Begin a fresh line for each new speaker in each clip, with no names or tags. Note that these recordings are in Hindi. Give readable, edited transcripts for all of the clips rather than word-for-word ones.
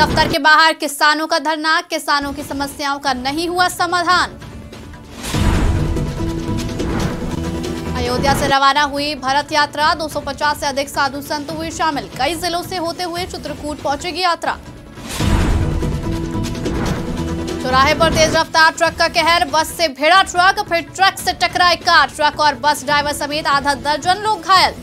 दफ्तर के बाहर किसानों का धरना, किसानों की समस्याओं का नहीं हुआ समाधान। अयोध्या से रवाना हुई भरत यात्रा, 250 से अधिक साधु संत हुए शामिल। कई जिलों से होते हुए चित्रकूट पहुंचेगी यात्रा। चौराहे पर तेज रफ्तार ट्रक का कहर, बस से भिड़ा ट्रक, फिर ट्रक से टकराई कार। ट्रक और बस ड्राइवर समेत आधा दर्जन लोग घायल।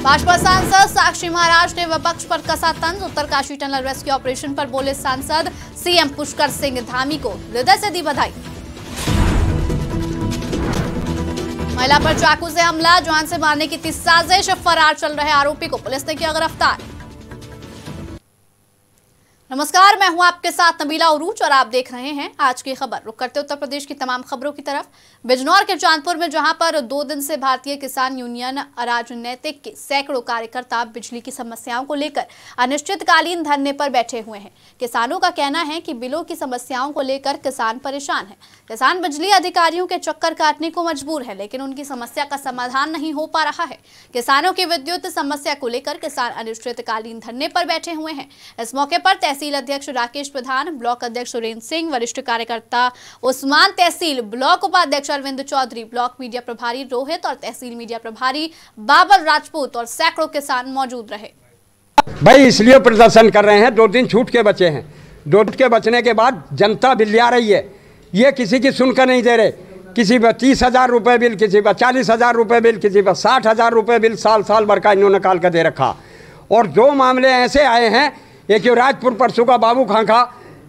भाजपा सांसद साक्षी महाराज ने विपक्ष पर कसा तंज। उत्तरकाशी टनल रेस्क्यू ऑपरेशन पर बोले सांसद, सीएम पुष्कर सिंह धामी को हृदय से दी बधाई। महिला पर चाकू से हमला, जान से मारने की थी साजिश। फरार चल रहे आरोपी को पुलिस ने किया गिरफ्तार। नमस्कार, मैं हूं आपके साथ नबीला उरूज और आप देख रहे हैं आज की खबर। रुक करते उत्तर प्रदेश की तमाम खबरों की तरफ। बिजनौर के चांदपुर में जहां पर 2 दिन से भारतीय किसान यूनियन अराजनैतिक के सैकड़ों कार्यकर्ता बिजली की समस्याओं को लेकर अनिश्चितकालीन धरने पर बैठे हुए हैं। किसानों का कहना है कि बिलों की समस्याओं को लेकर किसान परेशान है। किसान बिजली अधिकारियों के चक्कर काटने को मजबूर है, लेकिन उनकी समस्या का समाधान नहीं हो पा रहा है। किसानों की विद्युत समस्या को लेकर किसान अनिश्चितकालीन धरने पर बैठे हुए हैं। इस मौके पर तहसील अध्यक्ष राकेश प्रधान, ब्लॉक अध्यक्ष सुरेंद्र सिंह, वरिष्ठ कार्यकर्ता उस्मान, तहसील ब्लॉक उपाध्यक्ष अरविंद चौधरी, ब्लॉक मीडिया प्रभारी रोहित और तहसील मीडिया प्रभारी बाबर राजपूत और सैकड़ों किसान मौजूद रहे।
भाई इसलिए प्रदर्शन कर रहे हैं, 2 दिन छूट के बचे हैं। 2 दिन के बचने के बाद जनता बिल्लिया रही है, ये किसी की सुनकर नहीं दे रहे। किसी पर 30,000 रुपये बिल, किसी पर 40,000 रुपये बिल, किसी पर 60,000 रुपये बिल साल भर का इन्होंने निकाल कर दे रखा। और 2 मामले ऐसे आए हैं, एक राजपुर परसों का बाबू खांखा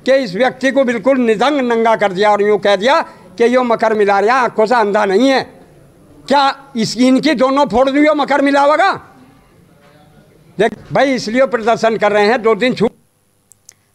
के इस व्यक्ति को बिल्कुल निदंग नंगा कर दिया और यूँ कह दिया कि यो मकर मिला रहा, आंखों से अंधा नहीं है क्या? इनकी दोनों फोड़ दियो, मकर मिलावेगा? देख भाई इसलिए प्रदर्शन कर रहे हैं, 2 दिन छूट।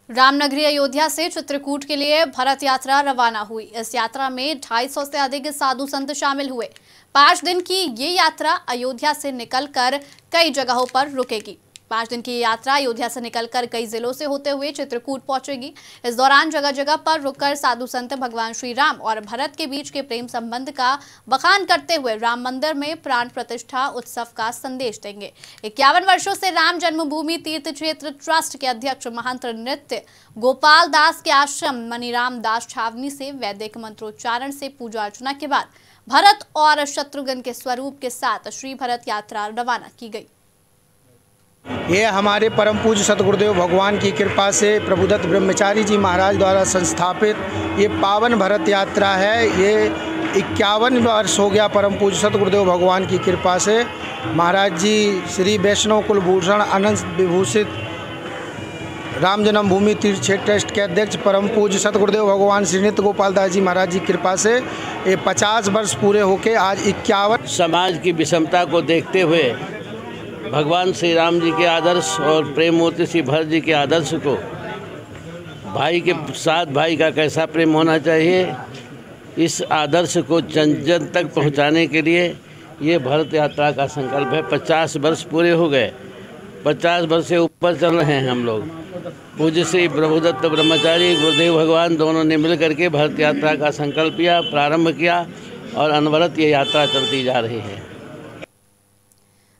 रामनगरी अयोध्या से चित्रकूट के लिए भरत यात्रा रवाना हुई। इस यात्रा में 250 से अधिक साधु संत शामिल हुए। 5 दिन की ये यात्रा अयोध्या से निकलकर कई जगहों पर रुकेगी। 5 दिन की यात्रा अयोध्या से निकलकर कई जिलों से होते हुए चित्रकूट पहुंचेगी। इस दौरान जगह जगह पर रुककर साधु संत भगवान श्री राम और भरत के बीच के प्रेम संबंध का बखान करते हुए राम मंदिर में प्राण प्रतिष्ठा उत्सव का संदेश देंगे। 51 वर्षों से राम जन्मभूमि तीर्थ क्षेत्र ट्रस्ट के अध्यक्ष महंत नृत्य गोपाल दास के आश्रम मनीराम दास छावनी से वैदिक मंत्रोच्चारण से पूजा अर्चना के बाद भरत और शत्रुघ्न के स्वरूप के साथ श्री भरत यात्रा रवाना की गई।
ये हमारे परम पूज्य सतगुरुदेव भगवान की कृपा से प्रभुदत्त ब्रह्मचारी जी महाराज द्वारा संस्थापित ये पावन भरत यात्रा है। ये 51 वर्ष हो गया परम पूज्य सतगुरुदेव भगवान की कृपा से। महाराज जी श्री वैष्णव कुलभूषण अनंत विभूषित राम जन्मभूमि तीर्थ क्षेत्र ट्रस्ट के अध्यक्ष परम पूज्य सतगुरुदेव भगवान श्री नित्य गोपाल दास जी महाराज जी की कृपा से ये 50 वर्ष पूरे होके आज 51।
समाज की विषमता को देखते हुए भगवान श्री राम जी के आदर्श और प्रेम मूर्ति श्री भरत जी के आदर्श को, भाई के साथ भाई का कैसा प्रेम होना चाहिए, इस आदर्श को जन जन तक पहुंचाने के लिए ये भरत यात्रा का संकल्प है। 50 वर्ष पूरे हो गए, 50 वर्ष से ऊपर चल रहे हैं हम लोग। पूज्य श्री प्रभुदत्त ब्रह्मचारी गुरुदेव भगवान दोनों ने मिल करके भरत यात्रा का संकल्प किया, प्रारंभ किया और अनवरत ये यात्रा चलती जा रही है।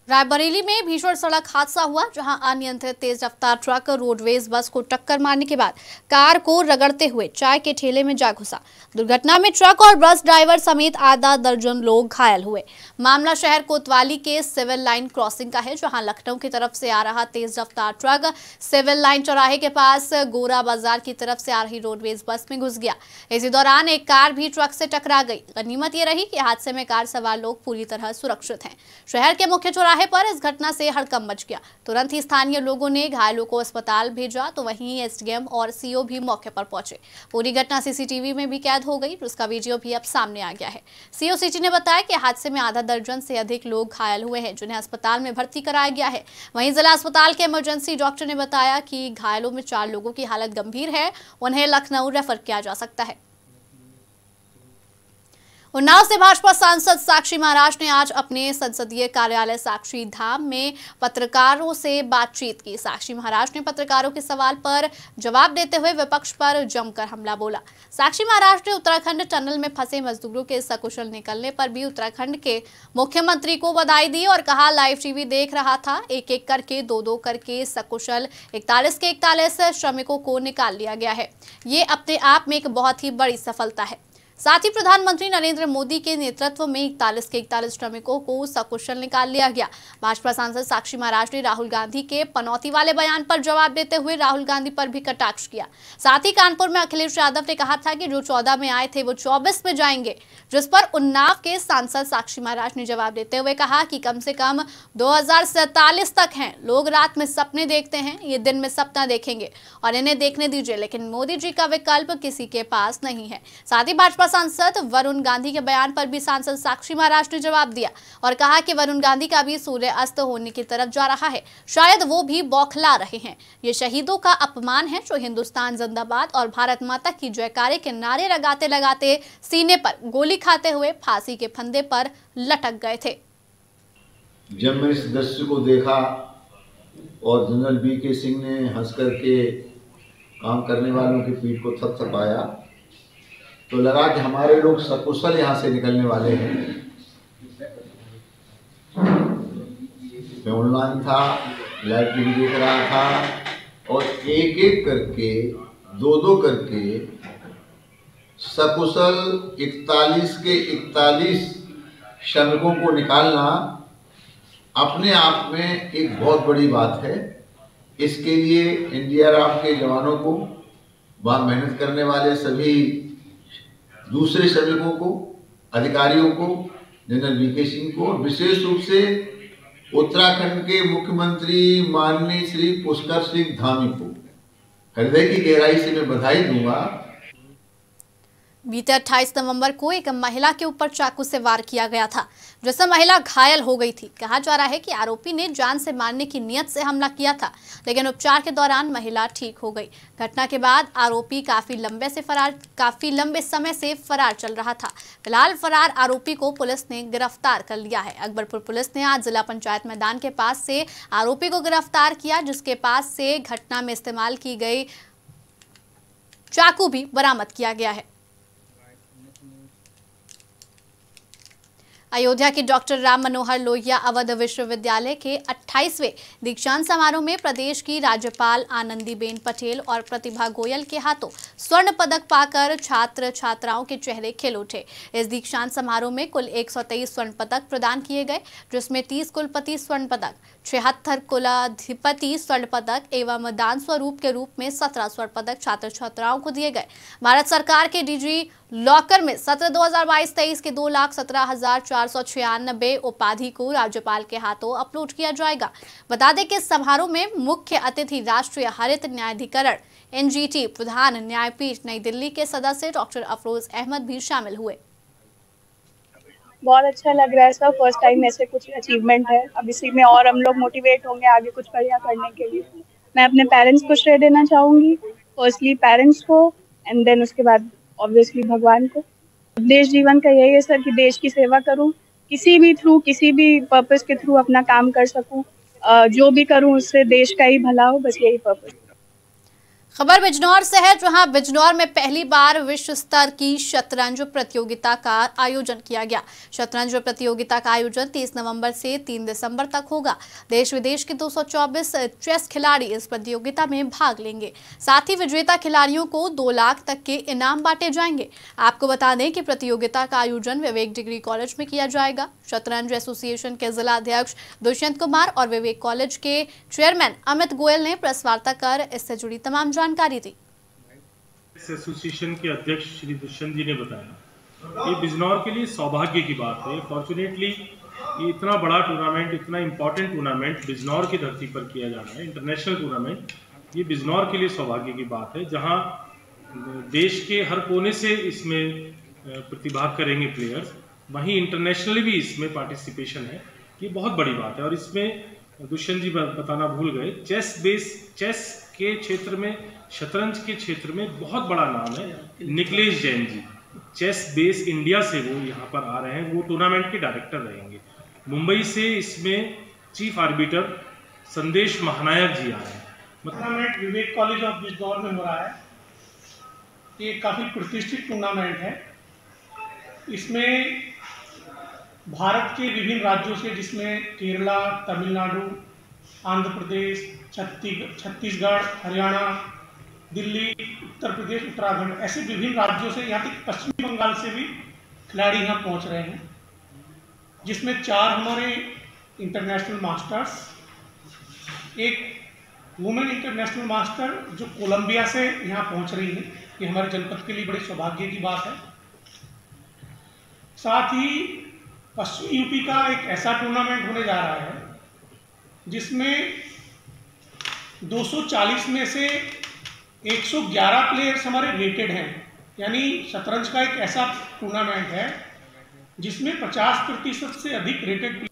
रायबरेली में भीषण सड़क हादसा हुआ, जहां अनियंत्रित तेज रफ्तार ट्रक रोडवेज बस को टक्कर मारने के बाद कार को रगड़ते हुए चाय के ठेले में जा घुसा। दुर्घटना में ट्रक और बस ड्राइवर समेत आधा दर्जन लोग घायल हुए। मामला शहर कोतवाली के सिविल लाइन क्रॉसिंग का है, जहां लखनऊ की तरफ से आ रहा तेज रफ्तार ट्रक सिविल लाइन चौराहे के पास गोरा बाजार की तरफ से आ रही रोडवेज बस में घुस गया। इसी दौरान एक कार भी ट्रक से टकरा गई। गनीमत ये रही कि हादसे में कार सवार लोग पूरी तरह सुरक्षित हैं। शहर के मुख्य चौराहे पर इस घटना से हड़कंप मच गया। तुरंत ही स्थानीय लोगों ने घायलों को अस्पताल भेजा, तो वहीं एसडीएम और सीओ भी मौके पर पहुंचे। पूरी घटना सीसीटीवी में भी कैद हो गई, जिसका वीडियो भी अब सामने आ गया है। सीओ सिटी ने बताया कि हादसे में आधा दर्जन से अधिक लोग घायल हुए हैं, जिन्हें अस्पताल में भर्ती कराया गया है। वहीं जिला अस्पताल के इमरजेंसी डॉक्टर ने बताया कि घायलों में 4 लोगों की हालत गंभीर है, उन्हें लखनऊ रेफर किया जा सकता है। उन्नाव से भाजपा सांसद साक्षी महाराज ने आज अपने संसदीय कार्यालय साक्षी धाम में पत्रकारों से बातचीत की। साक्षी महाराज ने पत्रकारों के सवाल पर जवाब देते हुए विपक्ष पर जमकर हमला बोला। साक्षी महाराज ने उत्तराखंड टनल में फंसे मजदूरों के सकुशल निकलने पर भी उत्तराखंड के मुख्यमंत्री को बधाई दी और कहा, लाइव टीवी देख रहा था, एक एक करके दो करके सकुशल 41 के 41 श्रमिकों को निकाल लिया गया है। ये अपने आप में एक बहुत ही बड़ी सफलता है। साथ ही प्रधानमंत्री नरेंद्र मोदी के नेतृत्व में 41 के 41 श्रमिकों को सकुशल निकाल लिया गया। भाजपा सांसद साक्षी महाराज ने राहुल गांधी के पनौती वाले बयान पर जवाब देते हुए राहुल गांधी पर भी कटाक्ष किया। साथ ही कानपुर में अखिलेश यादव ने कहा था कि जो 14 में आए थे वो 24 में जाएंगे, जिस पर उन्नाव के सांसद साक्षी महाराज ने जवाब देते हुए कहा कि कम से कम 2047 तक हैं। लोग रात में सपने देखते हैं, ये दिन में सपना देखेंगे और इन्हें देखने दीजिए, लेकिन मोदी जी का विकल्प किसी के पास नहीं है। साथ ही भाजपा सांसद वरुण गांधी के बयान पर भी सांसद साक्षी महाराज ने जवाब दिया और कहा कि वरुण गांधी का भी सूर्य अस्त होने की तरफ जा रहा है, शायद वो भी बौखला रहे हैं। ये शहीदों का अपमान है जो हिंदुस्तान जिंदाबाद और भारत माता की जयकारे के नारे लगाते लगाते सीने पर गोली खाते हुए फांसी के फंदे पर लटक गए थे।
जब मैं इस दृश्य को देखा और जनरल वीके सिंह ने हंस करके काम करने वालों की पीठ को थपथपाया तो लगा कि हमारे लोग सकुशल यहाँ से निकलने वाले हैं। मैं ऑनलाइन था, लाइव टीवी देख रहा था और एक एक करके दो करके सकुशल 41 के 41 श्रमिकों को निकालना अपने आप में एक बहुत बड़ी बात है। इसके लिए एनडीआरएफ के जवानों को, वहाँ मेहनत करने वाले सभी दूसरे श्रमिकों को, अधिकारियों को, जनरल वीके सिंह को, विशेष रूप से उत्तराखंड के मुख्यमंत्री माननीय श्री पुष्कर सिंह धामी को हृदय की गहराई से मैं बधाई दूंगा।
बीते 28 नवंबर को एक महिला के ऊपर चाकू से वार किया गया था, जिससे महिला घायल हो गई थी। कहा जा रहा है कि आरोपी ने जान से मारने की नियत से हमला किया था, लेकिन उपचार के दौरान महिला ठीक हो गई। घटना के बाद आरोपी काफी लंबे समय से फरार चल रहा था। फिलहाल फरार आरोपी को पुलिस ने गिरफ्तार कर लिया है। अकबरपुर पुलिस ने आज जिला पंचायत मैदान के पास से आरोपी को गिरफ्तार किया, जिसके पास से घटना में इस्तेमाल की गई चाकू भी बरामद किया गया है। अयोध्या के डॉक्टर राम मनोहर लोहिया अवध विश्वविद्यालय के 28वें दीक्षांत समारोह में प्रदेश की राज्यपाल आनंदीबेन पटेल और प्रतिभा गोयल के हाथों स्वर्ण पदक पाकर छात्र छात्राओं के चेहरे खिल उठे। इस दीक्षांत समारोह में कुल 123 स्वर्ण पदक प्रदान किए गए, जिसमें 30 कुलपति स्वर्ण पदक, 76 कुलाधिपति स्वर्ण पदक एवं दान स्वरूप के रूप में 17 स्वर्ण पदक छात्र छात्राओं को दिए गए। भारत सरकार के डीजी लॉकर में सत्र 2022-23 के 2,17,496 उपाधि को राज्यपाल के हाथों अपलोड किया जाएगा। बता दें कि समारोह में मुख्य अतिथि राष्ट्रीय हरित न्यायाधिकरण एनजीटी प्रधान न्यायपीठ नई दिल्ली के सदस्य डॉक्टर अफरोज अहमद भी शामिल हुए।
बहुत अच्छा लग रहा है सर, फर्स्ट टाइम ऐसे कुछ अचीवमेंट है। अब इसी में और हम लोग मोटिवेट होंगे आगे कुछ बढ़िया करने के लिए। मैं अपने पेरेंट्स को श्रेय देना चाहूँगी, फर्स्टली पेरेंट्स को एंड देन उसके बाद ऑब्वियसली भगवान को। देश जीवन का यही है सर कि देश की सेवा करूं, किसी भी पर्पस के थ्रू अपना काम कर सकूं, जो भी करूं उससे देश का ही भला हो, बस यही पर्पस।
खबर बिजनौर से है, जहां बिजनौर में पहली बार विश्व स्तर की शतरंज प्रतियोगिता का आयोजन किया गया। शतरंज प्रतियोगिता का आयोजन 30 नवंबर से 3 दिसंबर तक होगा। देश विदेश के 224 चेस खिलाड़ी इस प्रतियोगिता में भाग लेंगे। साथ ही विजेता खिलाड़ियों को 2 लाख तक के इनाम बांटे जाएंगे। आपको बता दें कि प्रतियोगिता का आयोजन विवेक डिग्री कॉलेज में किया जाएगा। शतरंज एसोसिएशन के जिला अध्यक्ष दुष्यंत कुमार और विवेक कॉलेज के चेयरमैन अमित गोयल ने प्रेस वार्ता कर इससे जुड़ी तमाम जानकारी दी।
एसोसिएशन के अध्यक्ष श्री दुष्यंत जी ने बताया, ये बिजनौर के लिए सौभाग्य की बात है। फॉर्चुनेटली ये इतना बड़ा टूर्नामेंट, इतना इम्पोर्टेंट टूर्नामेंट बिजनौर की धरती पर किया जाना है, इंटरनेशनल टूर्नामेंट, ये बिजनौर के लिए सौभाग्य की बात है, जहां देश के हर कोने से इसमें प्रतिभाग करेंगे प्लेयर्स, वहीं इंटरनेशनली भी इसमें पार्टिसिपेशन है। ये बहुत बड़ी बात है। और इसमें दुष्यंत जी बताना भूल गए, चेस के क्षेत्र में, शतरंज के क्षेत्र में बहुत बड़ा नाम है Nikhilesh Jain ji. Chess base India से वो यहाँ पर आ रहे हैं, वो टूर्नामेंट के डायरेक्टर रहेंगे। मुंबई से इसमें चीफ आर्बिटर संदेश महानायक जी आ रहे हैं।
Tournament Vivek college of Bijnor में हो रहा है। ये काफ़ी प्रतिष्ठित टूर्नामेंट है। इसमें भारत के विभिन्न राज्यों से, जिसमें केरला, तमिलनाडु, आंध्र प्रदेश, छत्तीसगढ़, हरियाणा, दिल्ली, उत्तर प्रदेश, उत्तराखंड, ऐसे विभिन्न राज्यों से, यहाँ तक पश्चिमी बंगाल से भी खिलाड़ी यहाँ पहुँच रहे हैं, जिसमें 4 हमारे इंटरनेशनल मास्टर्स, एक वुमेन इंटरनेशनल मास्टर जो कोलंबिया से यहाँ पहुँच रही है। ये हमारे जनपद के लिए बड़े सौभाग्य की बात है। साथ ही पश्चिमी यूपी का एक ऐसा टूर्नामेंट होने जा रहा है जिसमें 240 में से 111 प्लेयर्स हमारे रेटेड हैं। यानी शतरंज का एक ऐसा टूर्नामेंट है जिसमें 50% से अधिक रेटेड।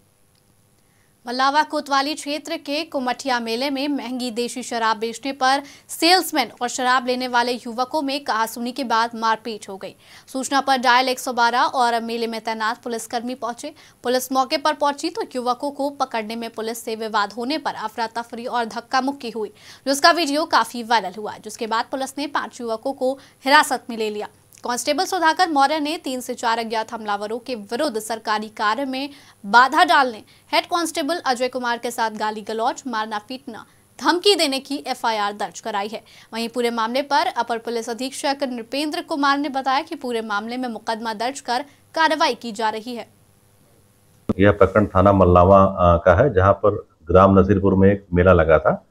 मल्लावा कोतवाली क्षेत्र के कुमठिया मेले में महंगी देशी शराब बेचने पर सेल्समैन और शराब लेने वाले युवकों में कहासुनी के बाद मारपीट हो गई। सूचना पर डायल 112 और मेले में तैनात पुलिसकर्मी पहुंचे। पुलिस मौके पर पहुंची तो युवकों को पकड़ने में पुलिस से विवाद होने पर अफरा तफरी और धक्का मुक्की हुई, जिसका वीडियो काफी वायरल हुआ। जिसके बाद पुलिस ने 5 युवकों को हिरासत में ले लिया। कांस्टेबल सुधाकर मौर्य ने 3 से 4 अज्ञात हमलावरों के विरुद्ध सरकारी कार्य में बाधा डालने, हेड कांस्टेबल अजय कुमार के साथ गाली गलौज, मारना पीटना, धमकी देने की एफआईआर दर्ज कराई है। वहीं पूरे मामले पर अपर पुलिस अधीक्षक नृपेंद्र कुमार ने बताया कि पूरे मामले में मुकदमा दर्ज कर कार्रवाई की जा रही है।
यह प्रकरण थाना मल्लावा का है, जहां पर ग्राम नसीरपुर में एक मेला लगा था।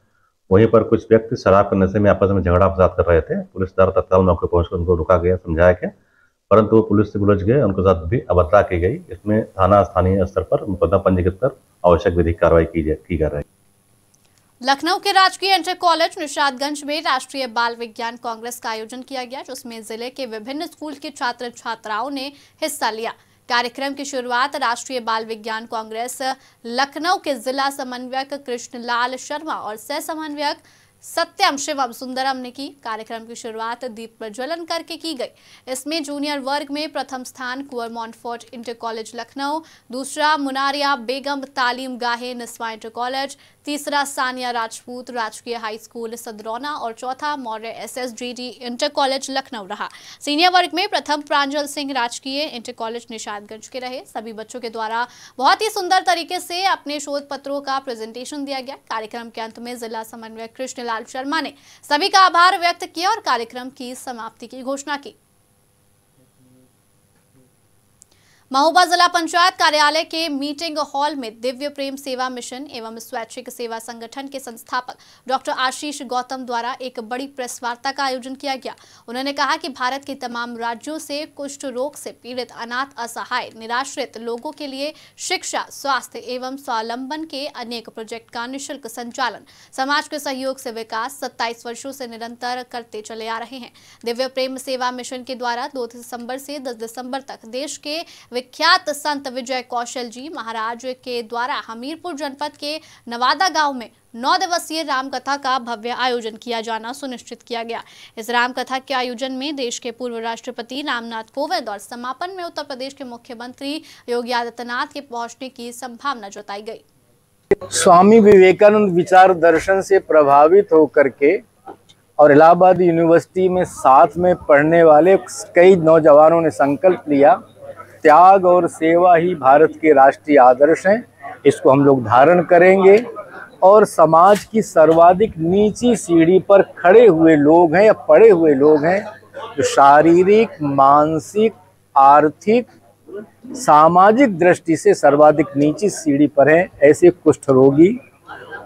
वहीं पर कुछ व्यक्ति शराब के नशे में आपस में झगड़ा फसाद कर रहे थे। पुलिस द्वारा तत्काल मौके पहुंचकर उनको रोका गया, समझाया गया, परंतु वो पुलिस से उलझ गए। उनके साथ भी अभद्रता की गई। इसमें थाना स्थानीय स्तर पर मुकदमा पंजीकृत कर आवश्यक विधिक कार्रवाई की जा रही है।
लखनऊ के राजकीय इंटर कॉलेज निशादगंज में राष्ट्रीय बाल विज्ञान कांग्रेस का आयोजन किया गया, जिसमें जिले के विभिन्न स्कूल के छात्र छात्राओं ने हिस्सा लिया। कार्यक्रम की शुरुआत राष्ट्रीय बाल विज्ञान कांग्रेस लखनऊ के जिला समन्वयक कृष्णलाल शर्मा और सह समन्वयक सत्यम शिवम सुंदरम ने की। कार्यक्रम की शुरुआत दीप प्रज्वलन करके की गई। इसमें जूनियर वर्ग में प्रथम स्थान कुंवर मॉन्टफोर्ट इंटर कॉलेज लखनऊ, दूसरा मुनारिया बेगम तालीम गाहे निस्वा इंटर कॉलेज, तीसरा सानिया राजपूत राजकीय हाई स्कूल सदरौना और चौथा Maurya SSGD inter college Lucknow रहा। सीनियर वर्ग में प्रथम प्रांजल सिंह राजकीय इंटर कॉलेज निशादगंज के रहे। सभी बच्चों के द्वारा बहुत ही सुंदर तरीके से अपने शोध पत्रों का प्रेजेंटेशन दिया गया। कार्यक्रम के अंत में जिला समन्वयक कृष्णलाल शर्मा ने सभी का आभार व्यक्त किया और कार्यक्रम की समाप्ति की घोषणा की। महोबा जिला पंचायत कार्यालय के मीटिंग हॉल में दिव्य प्रेम सेवा मिशन एवं स्वैच्छिक सेवा संगठन के संस्थापक डॉक्टर आशीष गौतम द्वारा एक बड़ी प्रेस वार्ता का आयोजन किया गया। उन्होंने कहा कि भारत के तमाम राज्यों से कुष्ठ रोग से पीड़ित अनाथ, असहाय, निराश्रित लोगों के लिए शिक्षा, स्वास्थ्य एवं स्वावलंबन के अनेक प्रोजेक्ट का निःशुल्क संचालन समाज के सहयोग से विकास 27 वर्षों से निरंतर करते चले आ रहे हैं। दिव्य प्रेम सेवा मिशन के द्वारा 2 दिसंबर से 10 दिसंबर तक देश के विख्यात संत विजय कौशल जी महाराज के द्वारा हमीरपुर जनपद के नवादा गांव में 9 दिवसीय रामकथा का भव्य आयोजन किया जाना सुनिश्चित किया गया। इस रामकथा के आयोजन में देश के पूर्व राष्ट्रपति रामनाथ कोविंद और समापन में उत्तर प्रदेश के मुख्यमंत्री योगी आदित्यनाथ के पहुंचने की संभावना जताई गई।
स्वामी विवेकानंद विचार दर्शन से प्रभावित होकर के और इलाहाबाद यूनिवर्सिटी में साथ में पढ़ने वाले कई नौजवानों ने संकल्प लिया, त्याग और सेवा ही भारत के राष्ट्रीय आदर्श हैं। इसको हम लोग धारण करेंगे और समाज की सर्वाधिक नीची सीढ़ी पर खड़े हुए लोग हैं या पड़े हुए लोग हैं, जो शारीरिक, मानसिक, आर्थिक, सामाजिक दृष्टि से सर्वाधिक नीची सीढ़ी पर हैं, ऐसे कुष्ठ रोगी,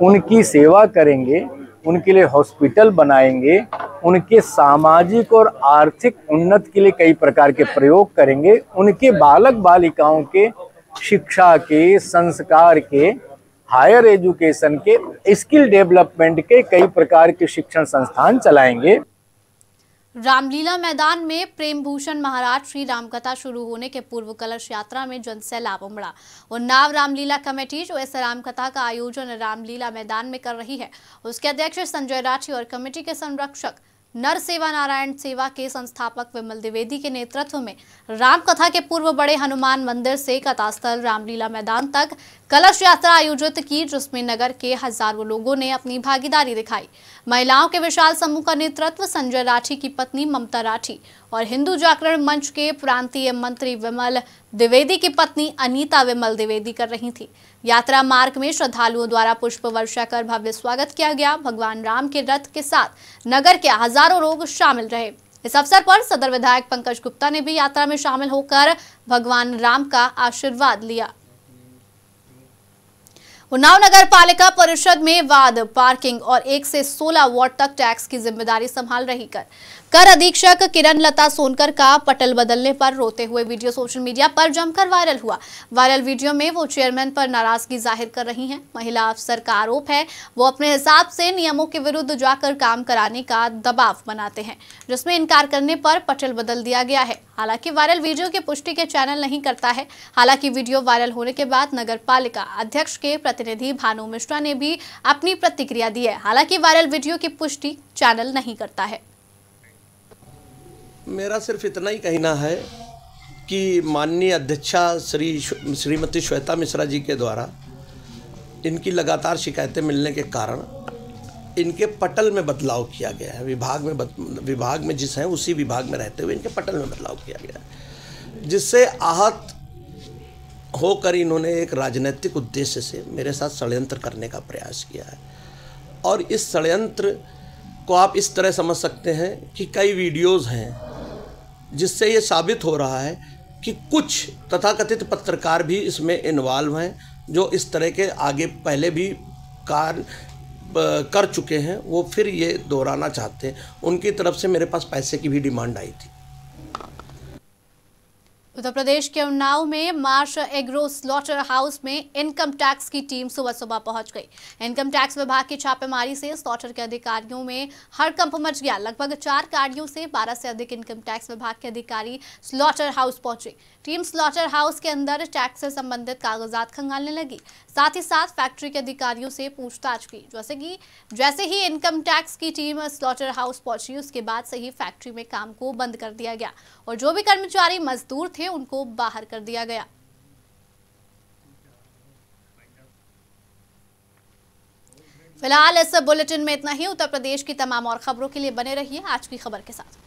उनकी सेवा करेंगे, उनके लिए हॉस्पिटल बनाएंगे, उनके सामाजिक और आर्थिक उन्नति के लिए कई प्रकार के प्रयोग करेंगे, उनके बालक बालिकाओं के शिक्षा के, संस्कार के, हायर एजुकेशन के, स्किल डेवलपमेंट के कई प्रकार के शिक्षण संस्थान चलाएंगे।
रामलीला मैदान में प्रेम भूषण महाराज श्री रामकथा शुरू होने के पूर्व कलश यात्रा में जनसैलाब उमड़ा। उन्नाव रामलीला कमेटी जो इस रामकथा का आयोजन रामलीला मैदान में कर रही है, उसके अध्यक्ष संजय राठी और कमेटी के संरक्षक नर सेवा नारायण सेवा के संस्थापक विमल द्विवेदी के नेतृत्व में रामकथा के पूर्व बड़े हनुमान मंदिर से कथास्थल रामलीला मैदान तक कलश यात्रा आयोजित की, जिसमें नगर के हजारों लोगों ने अपनी भागीदारी दिखाई। महिलाओं के विशाल समूह का नेतृत्व संजय राठी की पत्नी ममता राठी और हिंदू जागरण मंच के प्रांतीय मंत्री विमल द्विवेदी की पत्नी अनीता विमल द्विवेदी कर रही थी। यात्रा मार्ग में श्रद्धालुओं द्वारा पुष्प वर्षा कर भव्य स्वागत किया गया। भगवान राम के रथ के साथ नगर के हजारों लोग शामिल रहे। इस अवसर पर सदर विधायक पंकज गुप्ता ने भी यात्रा में शामिल होकर भगवान राम का आशीर्वाद लिया। उन्नाव नगर पालिका परिषद में वार्ड पार्किंग और 1 से 16 वार्ड तक टैक्स की जिम्मेदारी संभाल रही कर अधीक्षक किरण लता सोनकर का पटल बदलने पर रोते हुए वीडियो सोशल मीडिया पर जमकर वायरल हुआ। वायरल वीडियो में वो चेयरमैन पर नाराजगी जाहिर कर रही हैं। महिला अफसर का आरोप है वो अपने हिसाब से नियमों के विरुद्ध जाकर काम कराने का दबाव बनाते हैं, जिसमें इनकार करने पर पटल बदल दिया गया है। हालांकि वायरल वीडियो की पुष्टि के चैनल नहीं करता है। हालांकि वीडियो वायरल होने के बाद नगर पालिका अध्यक्ष के प्रतिनिधि भानु मिश्रा ने भी अपनी प्रतिक्रिया दी है। हालांकि वायरल वीडियो की पुष्टि चैनल नहीं करता है।
मेरा सिर्फ इतना ही कहना है कि माननीय अध्यक्षा श्रीमती श्वेता मिश्रा जी के द्वारा इनकी लगातार शिकायतें मिलने के कारण इनके पटल में बदलाव किया गया है। विभाग में जिस हैं उसी विभाग में रहते हुए इनके पटल में बदलाव किया गया है, जिससे आहत होकर इन्होंने एक राजनीतिक उद्देश्य से मेरे साथ षड्यंत्र करने का प्रयास किया है। और इस षड्यंत्र को आप इस तरह समझ सकते हैं कि कई वीडियोज़ हैं जिससे ये साबित हो रहा है कि कुछ तथाकथित पत्रकार भी इसमें इन्वॉल्व हैं, जो इस तरह के आगे पहले भी कार्य कर चुके हैं, वो फिर ये दोहराना चाहते हैं। उनकी तरफ से मेरे पास पैसे की भी डिमांड आई थी।
उत्तर प्रदेश के उन्नाव में मार्श एग्रो स्लॉटर हाउस में इनकम टैक्स की टीम सुबह सुबह पहुंच गई। इनकम टैक्स विभाग की छापेमारी से स्लॉटर के अधिकारियों में हड़कंप मच गया। लगभग 4 गाड़ियों से 12 से अधिक इनकम टैक्स विभाग के अधिकारी स्लॉटर हाउस पहुंचे। टीम स्लॉटर हाउस के अंदर टैक्स से संबंधित कागजात खंगालने लगी। साथ ही साथ फैक्ट्री के अधिकारियों से पूछताछ की। जैसे ही इनकम टैक्स की टीम स्लॉटर हाउस पहुंची, उसके बाद से ही फैक्ट्री में काम को बंद कर दिया गया और जो भी कर्मचारी मजदूर थे उनको बाहर कर दिया गया। फिलहाल इस बुलेटिन में इतना ही। उत्तर प्रदेश की तमाम और खबरों के लिए बने रहिए आज की खबर के साथ।